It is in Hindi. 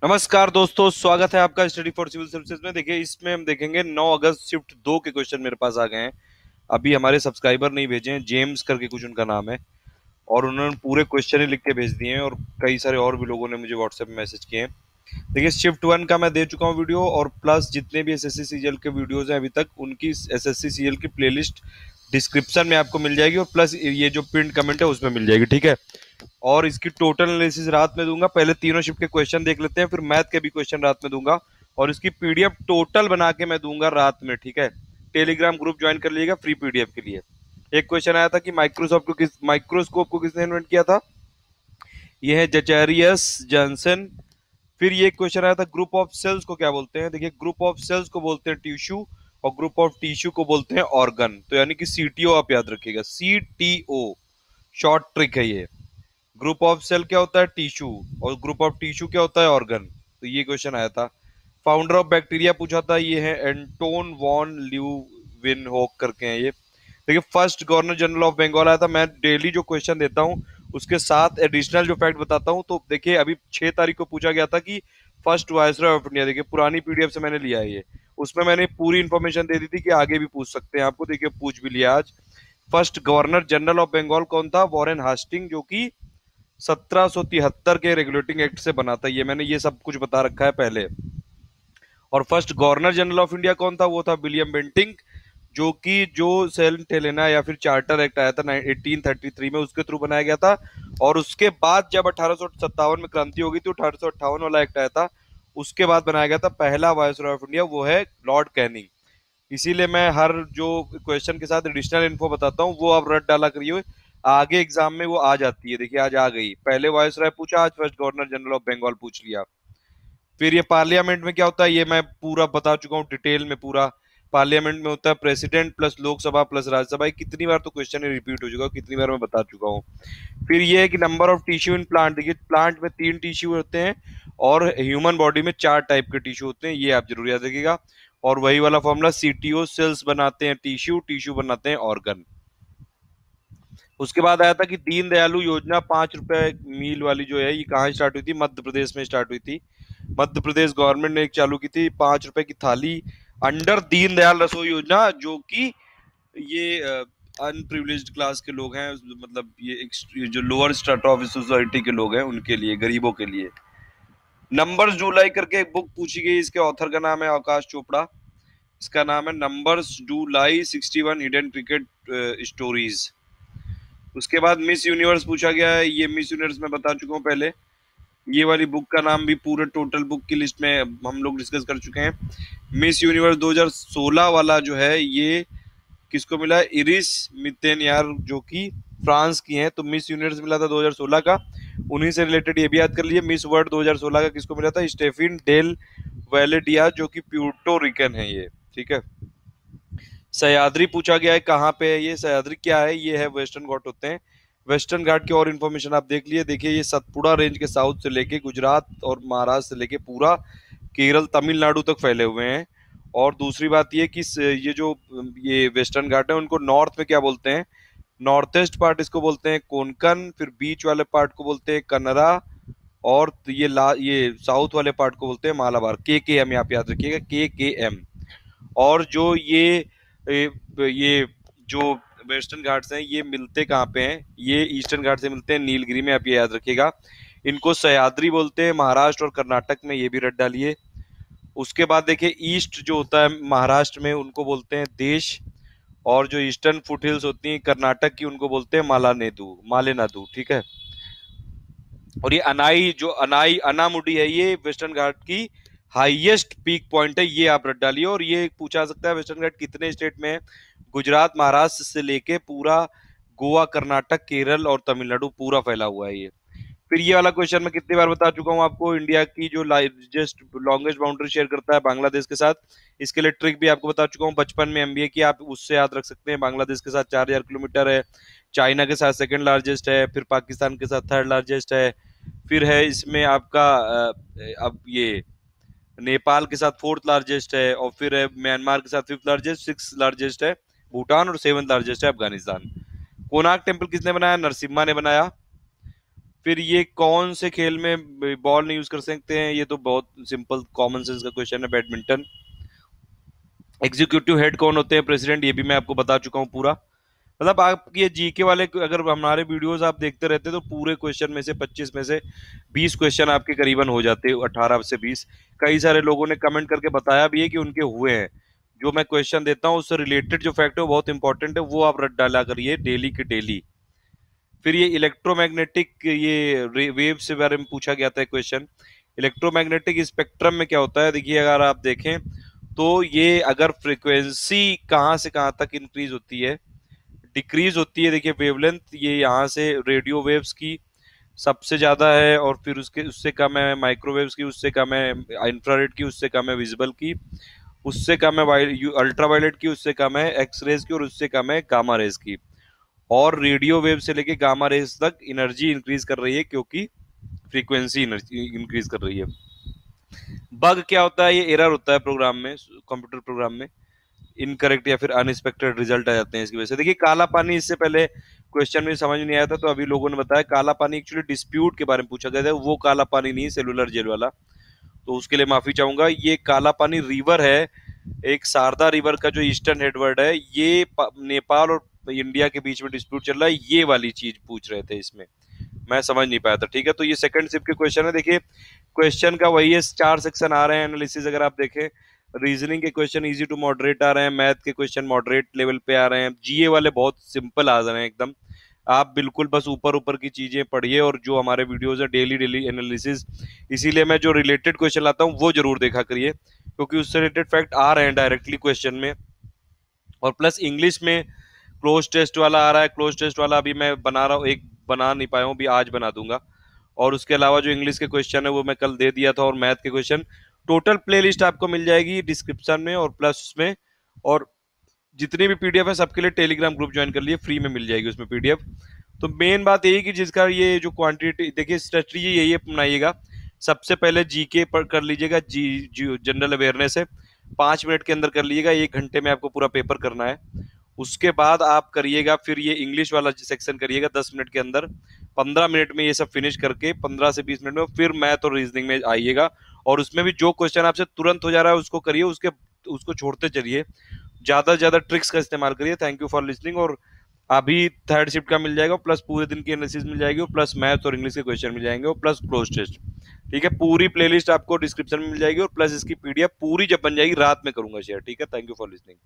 नमस्कार दोस्तों, स्वागत है आपका स्टडी फॉर सिविल सर्विसेज में। देखिए, इसमें हम देखेंगे 9 अगस्त शिफ्ट 2 के क्वेश्चन मेरे पास आ गए हैं। अभी हमारे सब्सक्राइबर नहीं भेजे हैं, जेम्स करके कुछ उनका नाम है, और उन्होंने पूरे क्वेश्चन ही लिख के भेज दिए हैं, और कई सारे और भी लोगों ने मुझे व्हाट्सएप में मैसेज किए हैं। देखिए, शिफ्ट 1 का मैं दे चुका हूँ वीडियो, और प्लस जितने भी एसएससी सीजीएल के वीडियोज हैं अभी तक, उनकी एसएससी सीजीएल की प्लेलिस्ट डिस्क्रिप्शन में आपको मिल जाएगी, और प्लस ये जो पिन कमेंट है उसमें मिल जाएगी, ठीक है। और इसकी टोटल एनालिसिस रात में दूंगा। पहले तीनों शिफ्ट के क्वेश्चन देख लेते हैं, फिर मैथ के भी क्वेश्चन रात में दूंगा, और इसकी पीडीएफ टोटल बना के मैं दूंगा रात में, ठीक है। टेलीग्राम ग्रुप ज्वाइन कर लीजिएगा फ्री पीडीएफ के लिए। एक क्वेश्चन आया था कि माइक्रोस्कोप को किसने इन्वेंट किया था। ये है जचेरियस जॉनसन। फिर ये क्वेश्चन आया था, ग्रुप ऑफ सेल्स को क्या बोलते हैं। देखिए, ग्रुप ऑफ सेल्स को बोलते हैं टिश्यू, और ग्रुप ऑफ टिश्यू को बोलते हैं ऑर्गन। तो यानी कि सीटीओ आप याद रखिएगा, सीटीओ शॉर्ट ट्रिक है ये। ग्रुप ऑफ सेल क्या होता है, टिश्यू, और ग्रुप ऑफ टिश्यू क्या होता है, ऑर्गन। तो ये क्वेश्चन आया था। फाउंडर ऑफ बैक्टीरिया पूछा था, ये है एंटोन वॉन ल्यूविनहोक करके हैं ये। देखिए, first governor general of Bengal आया था। मैं डेली जो क्वेश्चन देता हूँ उसके साथ एडिशनल जो फैक्ट बताता हूँ। तो देखिए, अभी 6 तारीख को पूछा गया था कि फर्स्ट वायसरॉय ऑफ इंडिया। देखिए, पुरानी पीडीएफ से मैंने लिया है ये, उसमें मैंने पूरी इंफॉर्मेशन दे दी थी कि आगे भी पूछ सकते हैं आपको। देखिए, पूछ भी लिया आज। First governor general of Bengal कौन था, वॉरेन हास्टिंग, जो कि 1773 के रेगुलेटिंग एक्ट से बना था। ये मैंने ये सब कुछ बता रखा है पहले। और first governor general of India कौन था, वो था विलियम बेंटिंग, जो कि जो सेंट हेलेना या फिर चार्टर एक्ट आया था 1833 में, उसके थ्रू बनाया गया था। और उसके बाद जब 1857 में क्रांति हो गई थी, 1858 वाला एक्ट आया था, उसके बाद बनाया गया था पहला वायसरॉय ऑफ इंडिया, वो है लॉर्ड कैनिंग। इसीलिए मैं हर जो क्वेश्चन के साथ एडिशनल इन्फो बताता हूँ वो आप रट डाला करिए, आगे एग्जाम में वो आ जाती है। देखिए, आज आ गई। पहले वायसराय पूछा, आज first governor general of Bengal पूछ लिया। फिर ये पार्लियामेंट में क्या होता है, ये मैं पूरा बता चुका हूँ डिटेल में पूरा। पार्लियामेंट में होता है president plus Lok Sabha plus Rajya Sabha. कितनी बार तो क्वेश्चन रिपीट हो चुका, कितनी बार मैं बता चुका हूँ। फिर ये है कि number of tissue in plant. देखिए, प्लांट में 3 टिश्यू होते हैं, और ह्यूमन बॉडी में 4 टाइप के टिश्यू होते हैं, ये आप जरूर याद रखिएगा। और वही वाला फॉर्मूला, सीटीओ सेल्स बनाते हैं टिश्यू, टिश्यू बनाते हैं ऑर्गन। उसके बाद आया था कि दीन दयालु योजना 5 रुपए मील वाली जो है, ये कहाँ स्टार्ट हुई थी, मध्य प्रदेश में स्टार्ट हुई थी। मध्य प्रदेश गवर्नमेंट ने एक चालू की थी 5 रुपए की थाली अंडर दीन दयाल रसोई योजना, जो कि ये अनप्रिविलेज्ड क्लास के लोग हैं, मतलब ये जो लोअर स्ट्रेटा ऑफ सोसाइटी के लोग हैं उनके लिए, गरीबों के लिए। नंबर्स डू लाई करके एक बुक पूछी गई, इसके ऑथर का नाम है आकाश चोपड़ा। इसका नाम है numbers do lie 61 hidden cricket stories. उसके बाद मिस यूनिवर्स पूछा गया है। ये मिस यूनिवर्स मैं बता चुका हूँ पहले। ये वाली बुक का नाम भी पूरे टोटल बुक की लिस्ट में हम लोग डिस्कस कर चुके हैं। मिस यूनिवर्स 2016 वाला जो है, ये किसको मिला है, इरिस मितेन यार, जो कि फ्रांस की हैं। तो मिस यूनिवर्स मिला था 2016 का। उन्हीं से रिलेटेड ये भी याद कर लिए। मिस वर्ल्ड 2016 का किसको मिला था, स्टेफिन डेल वैलेडिया, जो कि प्यूर्टो रिकन है ये, ठीक है। सह्याद्री पूछा गया है, कहाँ पे है ये सह्याद्री, क्या है, ये है वेस्टर्न घाट होते हैं। वेस्टर्न घाट की और इन्फॉर्मेशन आप देख लिए। देखिए, ये सतपुड़ा रेंज के साउथ से लेके गुजरात और महाराष्ट्र से लेके पूरा केरल तमिलनाडु तक फैले हुए हैं। और दूसरी बात ये कि ये जो ये वेस्टर्न घाट है, उनको नॉर्थ में क्या बोलते हैं, नॉर्थ ईस्ट पार्ट इसको बोलते हैं कोंकण, फिर बीच वाले पार्ट को बोलते हैं कन्नरा, और ये साउथ वाले पार्ट को बोलते हैं मालाबार। KKM आप याद रखिएगा, KKM। और जो ये जो वेस्टर्न घाट्स हैं, ये मिलते कहाँ पे हैं, ये ईस्टर्न घाट से मिलते हैं नीलगिरी में, आप ये याद रखिएगा। इनको सह्याद्री बोलते हैं महाराष्ट्र और कर्नाटक में, ये भी रट डालिए। उसके बाद देखिए, ईस्ट जो होता है महाराष्ट्र में, उनको बोलते हैं देश। और जो ईस्टर्न फुट हिल्स होती हैं कर्नाटक की, उनको बोलते हैं मालेनाडु, ठीक है। और ये अनामुडी है, ये वेस्टर्न घाट की हाईएस्ट पीक पॉइंट है, ये आप रट डालिए। और ये पूछा सकता है, वेस्टर्न घाट कितने स्टेट में है, गुजरात महाराष्ट्र से लेके पूरा गोवा कर्नाटक केरल और तमिलनाडु पूरा फैला हुआ है ये। फिर ये वाला क्वेश्चन मैं कितनी बार बता चुका हूँ आपको, इंडिया की जो लार्जेस्ट लॉन्गेस्ट बाउंड्री शेयर करता है बांग्लादेश के साथ। इसके लिए ट्रिक भी आपको बता चुका हूँ बचपन में एमबीए की, आप उससे याद रख सकते हैं। बांग्लादेश के साथ 4000 किलोमीटर है, चाइना के साथ सेकंड लार्जेस्ट है, फिर पाकिस्तान के साथ थर्ड लार्जेस्ट है, फिर है इसमें आपका अब ये नेपाल के साथ फोर्थ लार्जेस्ट है, और फिर है म्यांमार के साथ फिफ्थ लार्जेस्ट, सिक्स लार्जेस्ट है भूटान, और सेवंथ लार्जेस्ट है अफगानिस्तान। कोणार्क टेम्पल किसने बनाया, नरसिम्हा ने बनाया। फिर ये कौन से खेल में बॉल नहीं यूज कर सकते हैं, ये तो बहुत सिंपल कॉमन सेंस का क्वेश्चन है, बैडमिंटन। एग्जीक्यूटिव हेड कौन होते हैं, प्रेसिडेंट, ये भी मैं आपको बता चुका हूँ पूरा। मतलब आप ये जीके वाले अगर हमारे वीडियोस आप देखते रहते तो पूरे क्वेश्चन में से 25 में से 20 क्वेश्चन आपके करीबन हो जाते हैं, 18 से 20। कई सारे लोगों ने कमेंट करके बताया भी है कि उनके हुए हैं। जो मैं क्वेश्चन देता हूँ उससे रिलेटेड जो फैक्ट है वो बहुत इंपॉर्टेंट है, वो आप रट डाला करिए डेली के डेली। फिर ये इलेक्ट्रोमैग्नेटिक ये वेव से बारे में पूछा गया था क्वेश्चन। इलेक्ट्रोमैग्नेटिक स्पेक्ट्रम में क्या होता है, देखिए अगर आप देखें तो ये अगर फ्रीक्वेंसी कहाँ से कहाँ तक इंक्रीज होती है, डिक्रीज होती है, देखिए वेवलेंथ ये यहाँ से रेडियो वेव्स की सबसे ज्यादा है, और फिर उसके उससे कम है माइक्रोवेव्स की, उससे कम है इंफ्रारेड की, उससे कम है विजिबल की, उससे कम है अल्ट्रावायलेट की, उससे कम है एक्सरेज की, और उससे कम है गामा रेज की। और रेडियो वेव से लेके गामा रेज तक एनर्जी इंक्रीज कर रही है, क्योंकि फ्रीक्वेंसी एनर्जी इंक्रीज कर रही है। बग क्या होता है, ये एरर होता है प्रोग्राम में, कंप्यूटर प्रोग्राम में, इनकरेक्ट या फिर अनएक्सपेक्टेड रिजल्ट आ जाते हैं इसकी वजह से। देखिए काला पानी, इससे पहले क्वेश्चन में समझ नहीं आया था तो अभी लोगों ने बताया काला पानी एक्चुअली डिस्प्यूट के बारे में पूछा गया था, वो काला पानी नहीं, सेलुलर जेल वाला। तो उसके लिए माफी चाहूंगा। ये काला पानी रिवर है, एक शारदा रिवर का जो ईस्टर्न हेडवर्ड है, ये नेपाल और इंडिया के बीच में डिस्प्यूट चल रहा है, ये वाली चीज पूछ रहे थे इसमें, मैं समझ नहीं पाया था। ठीक है, तो ये सेकंड शिफ्ट के क्वेश्चन है। देखिए क्वेश्चन का वही है, 4 सेक्शन आ रहे हैं एनालिसिस अगर आप देखें। रीजनिंग के क्वेश्चन इजी टू मॉडरेट आ रहे हैं, मैथ के क्वेश्चन मॉडरेट लेवल पे आ रहे हैं, जीए वाले बहुत सिंपल आ रहे हैं एकदम। आप बिल्कुल बस ऊपर ऊपर की चीजें पढ़िए, और जो हमारे वीडियोस है डेली डेली एनालिसिस, इसीलिए मैं जो रिलेटेड क्वेश्चन लाता हूँ वो जरूर देखा करिए, क्योंकि उससे रिलेटेड फैक्ट आ रहे हैं डायरेक्टली क्वेश्चन में। और प्लस इंग्लिश में क्लोज टेस्ट वाला आ रहा है, क्लोज टेस्ट वाला अभी मैं बना रहा हूँ, एक बना नहीं पाया हूँ, अभी आज बना दूंगा। और उसके अलावा जो इंग्लिश के क्वेश्चन है वो मैं कल दे दिया था, और मैथ के क्वेश्चन टोटल प्लेलिस्ट आपको मिल जाएगी डिस्क्रिप्शन में और प्लस उसमें। और जितनी भी पीडीएफ है सबके लिए टेलीग्राम ग्रुप ज्वाइन कर लिए, फ्री में मिल जाएगी उसमें पीडीएफ। तो मेन बात यही कि जिसका ये जो क्वांटिटी, देखिए स्ट्रेटजी यही अपनाइएगा। सबसे पहले जीके पर कर लीजिएगा, जी जनरल अवेयरनेस है, 5 मिनट के अंदर कर लीजिएगा, 1 घंटे में आपको पूरा पेपर करना है। उसके बाद आप करिएगा फिर ये इंग्लिश वाला सेक्शन करिएगा 10 मिनट के अंदर, 15 मिनट में ये सब फिनिश करके 15 से 20 मिनट में फिर मैथ और रीजनिंग में आइएगा। और उसमें भी जो क्वेश्चन आपसे तुरंत हो जा रहा है उसको करिए, उसके उसको छोड़ते चलिए, ज्यादा से ज्यादा ट्रिक्स का इस्तेमाल करिए। Thank you for listening. और अभी थर्ड शिफ्ट का मिल जाएगा, प्लस पूरे दिन की एनालिसिस मिल जाएगी, प्लस मैथ्स और इंग्लिश के क्वेश्चन मिल जाएंगे, और प्लस क्लोज टेस्ट। ठीक है, पूरी प्लेलिस्ट आपको डिस्क्रिप्शन में मिल जाएगी, और प्लस इसकी पीडीएफ पूरी जब बन जाएगी रात में करूंगा शेयर। ठीक है, थैंक यू फॉर लिसनिंग।